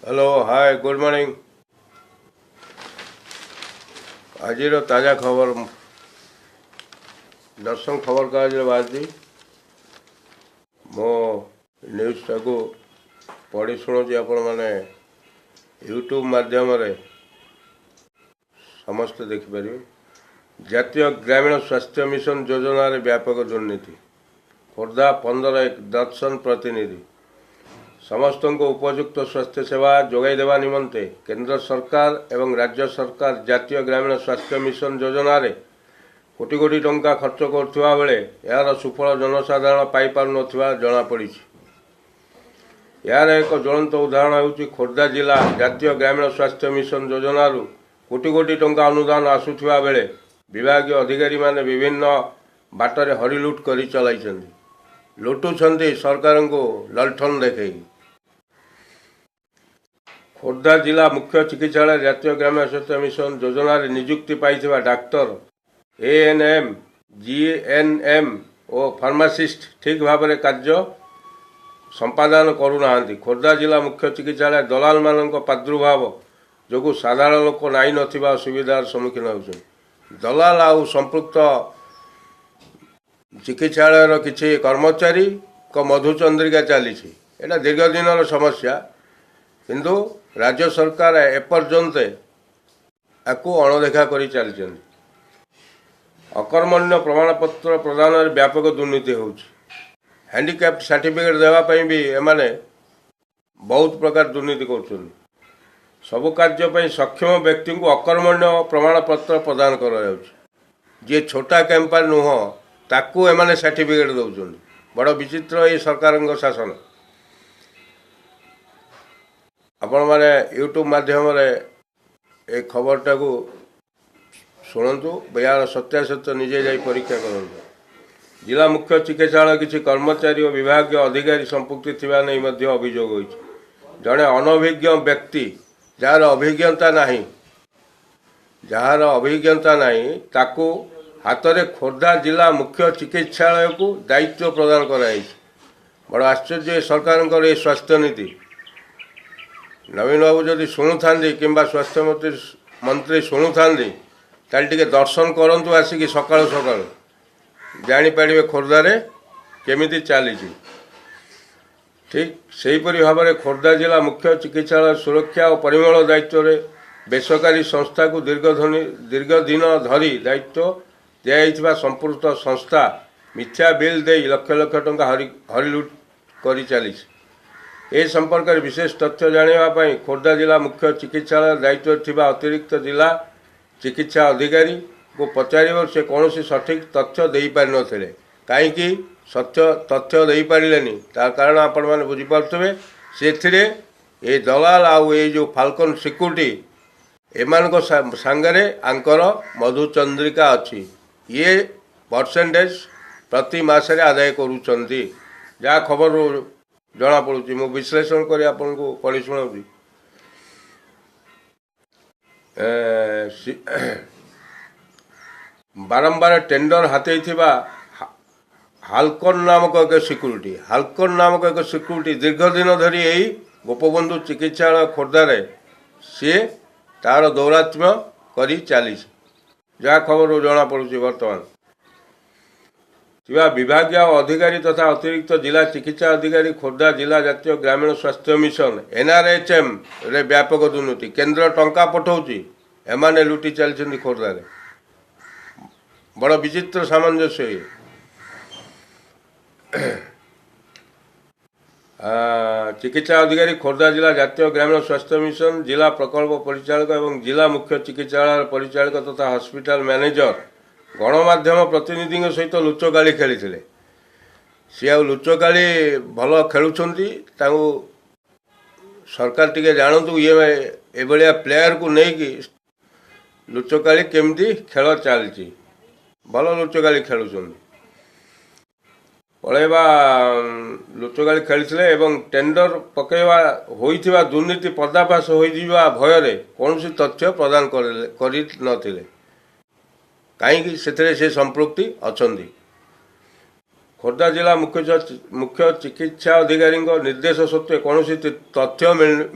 Hello hi good morning. आज ताजा खबर दर्शन खबर कागज बाहरी मो न्यूज़टा को पढ़ी शुणुची आपण मैंने यूट्यूब माध्यम समस्ते देखिपारे। जातीय ग्रामीण स्वास्थ्य मिशन योजना रे व्यापक दुर्नीति खोर्धा 15 दर्शन प्रतिनिधि समस्त को उपयुक्त स्वास्थ्य सेवा जोगाई देवा निमंते केंद्र सरकार एवं राज्य सरकार जातीय ग्रामीण स्वास्थ्य मिशन योजना रे कोटी कोटी टंका खर्च करुवा बेले यार सुफल जनसाधारण पाई पारु नथिबा जणा पड़ी। यार एक ज्वलंत उदाहरण होउची खोर्धा जिला जातीय ग्रामीण स्वास्थ्य मिशन योजना रु कोटी कोटी टंका अनुदान आसुथिबा बेले विभागीय अधिकारी माने विभिन्न बाटरे हरिलुट करी चलाइछन्ति। लुटुछन्ति सरकार को ललठन देखई। खोर्धा जिला मुख्य चिकित्सालय जातीय ग्रामीण स्वास्थ्य मिशन योजना रे नियुक्ति पाइथिबा डाक्टर एएनएम जीएनएम और फार्मासिस्ट ठीक भाव में कार्य संपादन करूना। खोर्धा जिला मुख्य चिकित्सालय दलाल मान प्रादुर्भाव जो साधारण लोक नाई नथिबा असुविधार सम्मुखीन होउछन्। दलाल आउ संपृक्त चिकित्सालय किसी कर्मचारी को मधुचंद्रिका चली दीर्घ दिन समस्या किंतु राज्य सरकार एपर्यंत आपको अणदेखा कर चली। अकर्मण्य प्रमाणपत्र प्रदान व्यापक दुर्नीति होउछि। हैंडिकैप्ड सर्टिफिकेट देवाई भी एमाने बहुत प्रकार दुर्नीति कर सबु कार्य सक्षम व्यक्ति को अकर्मण्य प्रमाणपत्र प्रदान कर जी छोटा कैंपर नुह ताकू एमाने सर्टिफिकेट दौरान बड़ विचित्र ये सरकार शासन। आपण मैंने यूट्यूब माध्यम ए खबरटा को शुणु यार सत्यासत्य निजे जाई परीक्षा करूँ। जिला मुख्य चिकित्सालय किसी कर्मचारी और विभाग अधिकारी संपुक्ति थिबा नै मध्य अभियोग होइछि। जड़े अनभिज्ञ व्यक्ति जार अभिज्ञता नहीं ताकू हाथ में खोर्धा जिला मुख्य चिकित्सालय को दायित्व प्रदान कराई। बड़ आश्चर्य सरकार ये स्वास्थ्य नीति। नवीन बाबू जदि शुणु था कि स्वास्थ्य मंत्री शुणु था ताल टिके दर्शन करंतु आसिक सकाळु सकाळु जानीपारे खोर्धारे केमिति चली। ठीक सेहीपरि भाव में खोर्धा जिला मुख्य चिकित्सालय सुरक्षा और परिमल दायित्व रे बेसरकारी संस्था को दीर्घ दिन धरी दायित्व दिया संपूर्ण संस्था मिथ्या बिल दे लक्ष लक्ष टंका हरिलुट कर चली। ए संपर्क में विशेष तथ्य जानापी खोर्धा जिला मुख्य चिकित्सालय दायित्व थिबा अतिरिक्त जिला चिकित्सा अधिकारी को पचार से कौन सठिक तथ्य दे पारि नथिले। कहीं सत्य तथ्य दे पारे तार कारण आपण मैंने बुझीपे से ये दलाल आउ ये जो फाल्कन सिक्यूरिटी एमान सांगरे आंकर मधुचंद्रिका अच्छी ये परसेंटेज प्रति मासरे आदाय करुँच जहाँ खबर जना पड़ुची। मु विश्लेषण कर आपन को पढ़ी शुणाऊँ। बारंबार टेंडर हाथई थिबा हालकन नामक एक सिक्यूरीटी दीर्घ दिन धरी यही गोपबंधु चिकित्सालय खोर्धारे सी तार दौरात्म्य करी चली जहाँ खबर जना पड़ुची। बर्तमान विभागीय अधिकारी तथा अतिरिक्त जिला चिकित्सा अधिकारी खोर्धा जिला जातीय ग्रामीण स्वास्थ्य मिशन एनआरएचएम रे व्यापक दुर्नीति केंद्र टंका पठाउची एमाने लुटी चलछन्ति खोर्धारे। बड़ विचित्र सामंजस्य। चिकित्सा अधिकारी खोर्धा जिला जातीय ग्रामीण स्वास्थ्य मिशन जिला प्रकल्प परिचालक एवं जिला मुख्य चिकित्सालय परिचालक तथा हॉस्पिटल मैनेजर गणमाध्यम प्रतिनिधि सहित लुचकाली खेली सी आ लुचकाली भल खेलुंट सरकार टिके जानतु ये भाया प्लेयर को लेकिन लुचकाली केमती खेल चलती भल लुचकाली खेलुंट पलैबा लुचकाली खेलते एवं टेंडर पकईवा होइथिबा दुर्नीति पर्दाफाश हो भय कौन तथ्य प्रदान करें कहीं से संपृक्ति अच्छा। ଖୋର୍ଦ୍ଧା ଜିଲ୍ଲା ମୁଖ୍ୟ ଚିକିତ୍ସା ଅଧିକାରୀଙ୍କ ନିର୍ଦ୍ଦେଶ ସତ୍ତ୍ୱେ କୌଣସି ତଥ୍ୟ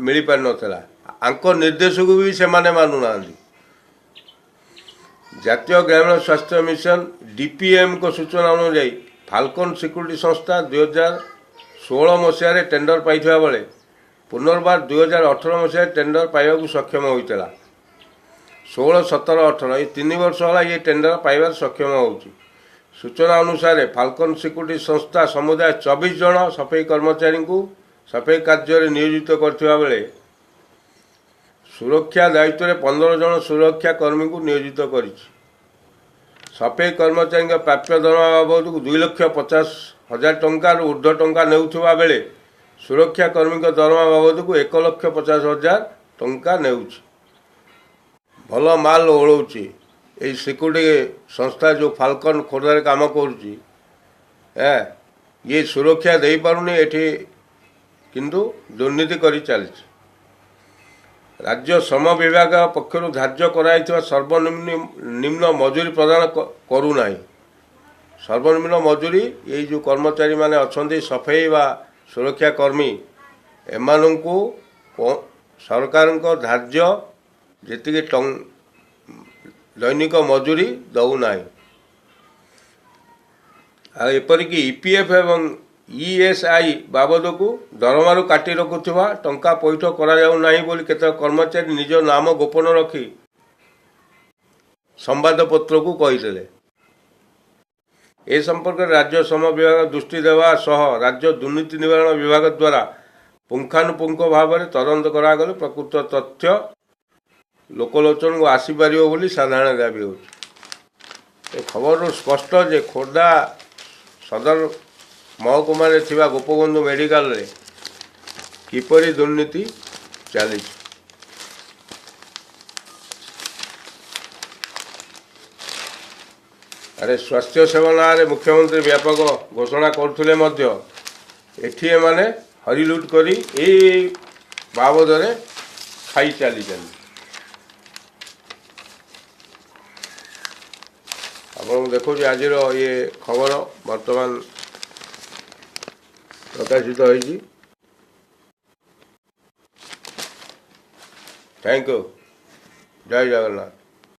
ମିଳିପାରିନଥିଲା। ଆଙ୍କ ନିର୍ଦ୍ଦେଶକୁ ବି ସେମାନେ ମାନୁନାହାନ୍ତି। ଜାତୀୟ ଗ୍ରାମୀଣ ସ୍ୱାସ୍ଥ୍ୟ ମିଶନ DPMଙ୍କ ସୂଚନା ଅନୁଯାୟୀ ଫାଲକନ ସିକ୍ୟୁରିଟି ସଂସ୍ଥା 2016 ମସିହାରେ ଟେଣ୍ଡର ପାଇଥିବା ବେଳେ ପୁନର୍ବାର 2018 ମସିହାରେ ଟେଣ୍ଡର ପାଇବାକୁ ସକ୍ଷମ ହୋଇଥିଲା। 16, 17, 18 ଏହି 3 ବର୍ଷ ହେଲା ଏ ଟେଣ୍ଡର ପାଇବାରେ ସକ୍ଷମ ହେଉଛି। ସୂଚନା ଅନୁସାରେ ଫାଲକନ ସିକ୍ୟୁରିଟି ସଂସ୍ଥା ସମୁଦାୟ 24 ଜଣ ସଫେଇ କର୍ମଚାରୀଙ୍କୁ ସଫେଇ କାର୍ଯ୍ୟରେ ନିୟୋଜିତ କରିଥିବା ବେଳେ ସୁରକ୍ଷା ଦାୟିତ୍ୱରେ 15 ଜଣ ସୁରକ୍ଷା କର୍ମୀଙ୍କୁ ନିୟୋଜିତ କରିଛି। ସଫେଇ କର୍ମଚାରୀଙ୍କ ପ୍ରାପ୍ୟ ଦରମା ବାବଦକୁ 2,50,000 ଟଙ୍କାରୁ ଉର୍ଦ୍ଧ୍ୱ ଟଙ୍କା ନେଉଥିବା ବେଳେ ସୁରକ୍ଷା କର୍ମୀଙ୍କ ଦରମା ବାବଦକୁ 1,50,000 ଟଙ୍କା ନେଉଛି। ଭଲ ମାଲ ଓଳଉଛି। এই ସିକ୍ୟୁରିଟି ସଂସ୍ଥା ଯେଉଁ ଫାଲକନ ଖୋର୍ଦ୍ଧାରେ କାମ କରୁଛି ଇଏ ସୁରକ୍ଷା ଦେଇପାରୁନି, ଏଠି କିନ୍ତୁ ଦୁର୍ନୀତି କରି ଚାଲିଛି। ରାଜ୍ୟ ଶ୍ରମ ବିଭାଗ ପକ୍ଷରୁ ଧାର୍ଯ୍ୟ କରାଯାଇଥିବା ସର୍ବନିମ୍ନ ମଜୁରୀ ପ୍ରଦାନ କରୁନାହିଁ। ସର୍ବନିମ୍ନ ମଜୁରୀ ଏଇ ଯେଉଁ କର୍ମଚାରୀମାନେ ଅଛନ୍ତି ସଫେଇ ବା ସୁରକ୍ଷା କର୍ମୀ, ଏମାନଙ୍କୁ ସରକାରଙ୍କ ଧାର୍ଯ୍ୟ ଯେତିକି ଦୈନିକ ମଜୁରୀ ଦେଉନାହିଁ। ଆଉ ଏପରିକି EPF ଏବଂ ESI ବାବଦକୁ ଦରମାରୁ କାଟି ରଖୁଥିବା ଟଙ୍କା ପଇଠ କରାଯାଉନାହିଁ ବୋଲି କେତେକ କର୍ମଚାରୀ ନିଜ ନାମ ଗୋପନ ରଖି ସମ୍ବାଦପତ୍ରକୁ କହିଥିଲେ। ଏ ସମ୍ପର୍କରେ ରାଜ୍ୟ ଶ୍ରମ ବିଭାଗ ଦୃଷ୍ଟି ଦେବା ସହ ରାଜ୍ୟ ଦୁର୍ନୀତି ନିବାରଣ ବିଭାଗ ଦ୍ୱାରା ପୁଙ୍ଖାନୁପୁଙ୍ଖ ଭାବରେ ତଦନ୍ତ କରାଗଲେ ପ୍ରକୃତ ତଥ୍ୟ ଲୋକଲୋଚନକୁ ଆସିପାରିବ ବୋଲି ସାଧାରଣ ଦାବି ହେଉଛି। ଏ ଖବରରୁ ସ୍ପଷ୍ଟ ଯେ ଖୋର୍ଦ୍ଧା ସଦର ମହକୁମାରେ ଥିବା ଗୋପବନ୍ଧୁ ମେଡ଼ିକାଲରେ କିପରି ଦୁର୍ନୀତି ଚାଲିଛି। ଆରେ ସ୍ୱାସ୍ଥ୍ୟ ସେବା ନାଁରେ ମୁଖ୍ୟମନ୍ତ୍ରୀ ବ୍ୟାପକ ଘୋଷଣା କରୁଥିଲେ ମଧ୍ୟ ଏଠି ଏମାନେ ହରିଲୁଟ୍ କରି ଏଇ ବାବଦରେ ଖାଇ ଚାଲିଛନ୍ତି। ଆପଣଙ୍କୁ ଦେଖୁଛି ଆଜିର ଇଏ ଖବର ବର୍ତ୍ତମାନ ପ୍ରକାଶିତ ହୋଇଛି। Thank you. ଜୟ ଜଗନ୍ନାଥ।